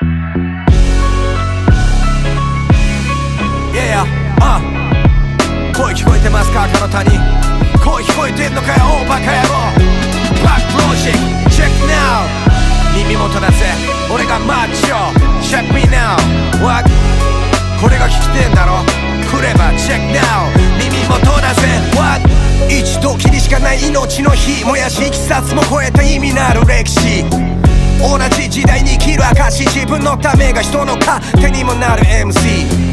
Yeah, 声聞こえてますか赤の谷。声聞こえてんのかよおバカ野郎。バックロジック Check now。 耳元だぜ俺がマッチョ Check me now What これが聞きてんだろ来れば Check now 耳元だぜ What 一度きりしかない命の火燃やしいきさつも超えた意味のある歴史同じ時代に生きる証自分のためが人の糧にもなる MC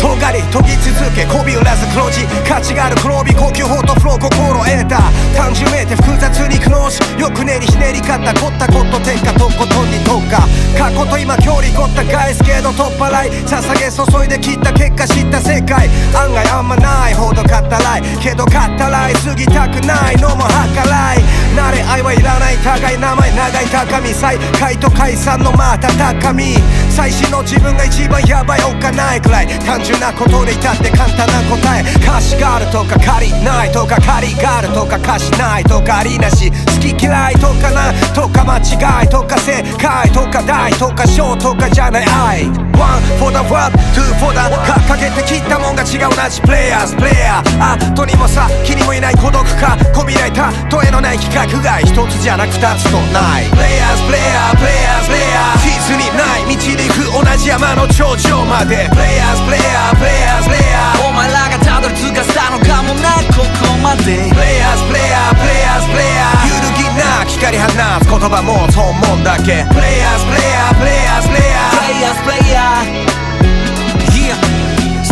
尖り研ぎ続けこび売らず黒字価値がある黒帯呼吸法とフロー心得た単純めいて複雑に苦悩しよく練りひねり方凝ったこと天下とことんに特化過去と今距離ごった返すけど取っ払い捧げ注いで切った結果知った世界案外あんまないほどかったらいけどかったらいすぎたくないのも計らい慣れ合いはいらない互い名前長い高み再会と解散のまた高み最新の自分が一番ヤバいおっかないくらい単純なことで至って簡単な答え歌詞があるとか借りないとか借りがあるとか歌詞ないとかありなし好き嫌いとかなとか間違いとか正解とか大とか小とかじゃない愛 One for the world, two for the 掲げてきたもんが違う同じプレイヤーズプレイヤー後にも先にもいない孤独かこびらいた問えのない規格外一つじゃなく二つとないプレイヤーズプレイヤープレイヤーズプレイヤー地図にない道で行く同じ山の頂上までプレイヤーズプレイヤープレイヤーズプレイヤーお前らがたどり着かせたのかもなここまでプレイヤーズプレイヤープレイヤーズプレイヤー揺るぎな光放つ言葉もそうもんだけプレイヤーズプレイヤープレイヤーズプレイヤープレイヤーズプレイヤー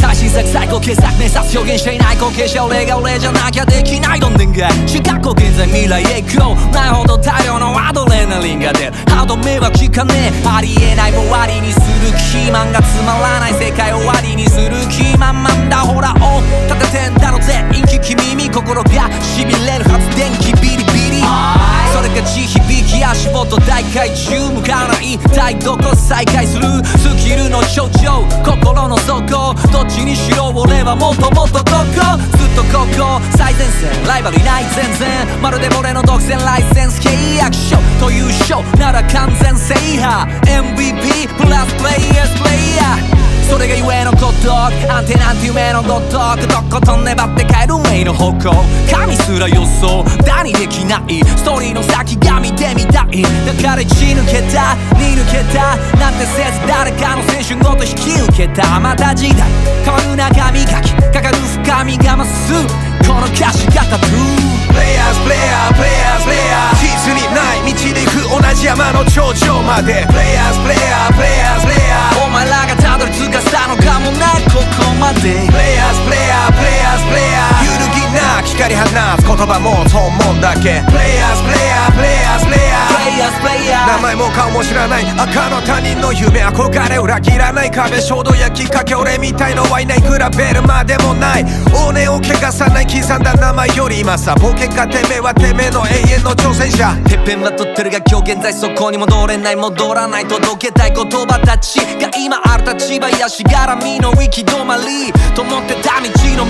最新作最高傑作目指す表現していない後継者俺が俺じゃなきゃできないどんでんが進化後現在未来へ行こうないほど大量のアドレナリンが出る歯止めは効かねえありえないも終わりにする気満がつまらない世界終わりにする気満々だほらお立ててんだろ全員聞き耳心がしびれる発電機ビリビリそれが地響き足元大海中向かない態度こ再開するスキルの象徴心の底どっちにしろ俺はもっともっとどこずっとここ最前線ライバルいない全然まるで俺の独占ライセンス契約書というショーなら完全制覇 MVP プラスプレイヤーズプレイヤーそれがゆえのことアンテナンて夢のごとくどこと粘って帰るメイの方向神すら予想だにできないストーリーの先が見てみたいだから一抜けた二抜けたなんてせず誰かの青春ごと引き受けたまた時代変わる中身書きかかる深みが増すこの歌詞がタトゥープレイヤーズプレイヤープレイヤーズプレイヤー地図にない道で行く同じ山の頂上までプレイヤーズプレイヤープレイヤーズプレイヤーお前らがたどり着かせたのかもなここまでプレイヤーズプレイヤープレイヤーズプレイヤー揺るぎな光放つ言葉もそうもんだけプレイヤーズプレイヤープレイヤーズプレイヤープレイヤーズプレイヤー名前も顔も知らない赤の他人の夢憧れ裏切らない壁衝動やきっかけ俺みたいのはいない比べるまでもない往年を汚さない刻んだ名前より今さ冒険かてめえはてめえの永遠の挑戦者てっぺんは取ってるが今日現在そこに戻れない戻らない届けたい言葉たちが今ある立場やしがらみの行き止まりと思ってた道の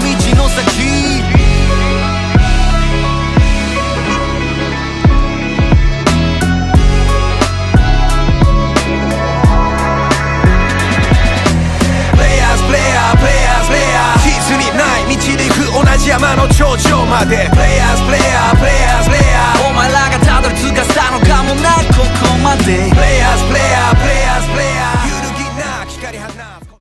先同じ山の頂上までプレイヤーズプレイヤープレイヤーズプレイヤーお前らがたどり着かせたのかもなここまで